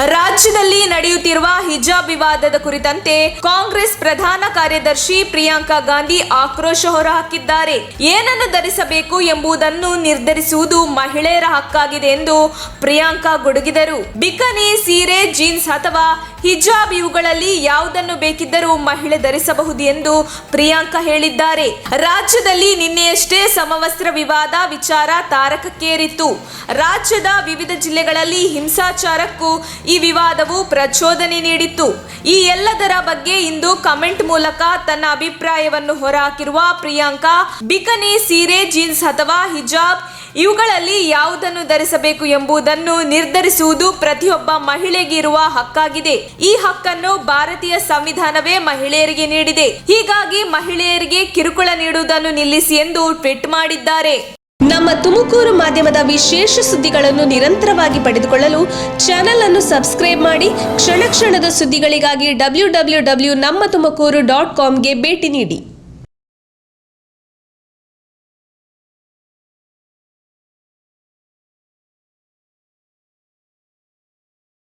ರಾಜ್ಯದಲ್ಲಿ ನಡೆಯುತ್ತಿರುವ ಹಿಜಾಬ್ ವಿವಾದದ ಕುರಿತಂತೆ ಕಾಂಗ್ರೆಸ್ ಪ್ರಧಾನ ಕಾರ್ಯದರ್ಶಿ ಪ್ರಿಯಾಂಕಾ ಗಾಂಧಿ ಆಕ್ರೋಶ ಹೊರಹಾಕಿದ್ದಾರೆ. ಏನನ್ನು ಧರಿಸಬೇಕು ಎಂಬುದನ್ನು ನಿರ್ಧರಿಸುವುದು ಮಹಿಳೆಯರ ಹಕ್ಕಾಗಿದೆ ಎಂದು ಪ್ರಿಯಾಂಕಾ ಗುಡುಗಿದರು. ಬಿಕನಿ, ಸೀರೆ, ಜೀನ್ಸ್ ಅಥವಾ ಹಿಜಾಬ್ ಇವುಗಳಲ್ಲಿ ಯಾವುದನ್ನು ಬೇಕಿದ್ದರೂ ಮಹಿಳೆ ಧರಿಸಬಹುದು ಎಂದು ಪ್ರಿಯಾಂಕಾ ಹೇಳಿದ್ದಾರೆ. ರಾಜ್ಯದಲ್ಲಿ ನಿನ್ನೆಯಷ್ಟೇ ಸಮವಸ್ತ್ರ ವಿವಾದ ವಿಚಾರ ತಾರಕಕ್ಕೇರಿತ್ತು. ರಾಜ್ಯದ ವಿವಿಧ ಜಿಲ್ಲೆಗಳಲ್ಲಿ ಹಿಂಸಾಚಾರಕ್ಕೂ ಈ ವಿವಾದವು ಪ್ರಚೋದನೆ ನೀಡಿತ್ತು. ಈ ಎಲ್ಲದರ ಬಗ್ಗೆ ಇಂದು ಕಮೆಂಟ್ ಮೂಲಕ ತನ್ನ ಅಭಿಪ್ರಾಯವನ್ನು ಹೊರಹಾಕಿರುವ ಪ್ರಿಯಾಂಕಾ, ಬಿಕನಿ, ಸೀರೆ, ಜೀನ್ಸ್ ಅಥವಾ ಹಿಜಾಬ್ ಇವುಗಳಲ್ಲಿ ಯಾವುದನ್ನು ಧರಿಸಬೇಕು ಎಂಬುದನ್ನು ನಿರ್ಧರಿಸುವುದು ಪ್ರತಿಯೊಬ್ಬ ಮಹಿಳೆಗೆ ಇರುವ ಹಕ್ಕಾಗಿದೆ. ಈ ಹಕ್ಕನ್ನು ಭಾರತೀಯ ಸಂವಿಧಾನವೇ ಮಹಿಳೆಯರಿಗೆ ನೀಡಿದೆ. ಹೀಗಾಗಿ ಮಹಿಳೆಯರಿಗೆ ಕಿರುಕುಳ ನೀಡುವುದನ್ನು ನಿಲ್ಲಿಸಿ ಎಂದು ಟ್ವೀಟ್ ಮಾಡಿದ್ದಾರೆ. ನಮ್ಮ ತುಮಕೂರು ಮಾಧ್ಯಮದ ವಿಶೇಷ ಸುದ್ದಿಗಳನ್ನು ನಿರಂತರವಾಗಿ ಪಡೆದುಕೊಳ್ಳಲು ಚಾನೆಲ್ ಅನ್ನು ಸಬ್ಸ್ಕ್ರೈಬ್ ಮಾಡಿ. ಕ್ಷಣ ಕ್ಷಣದ ಸುದ್ದಿಗಳಿಗಾಗಿ www.nammathumakuru.com ಗೆ ಭೇಟಿ ನೀಡಿ.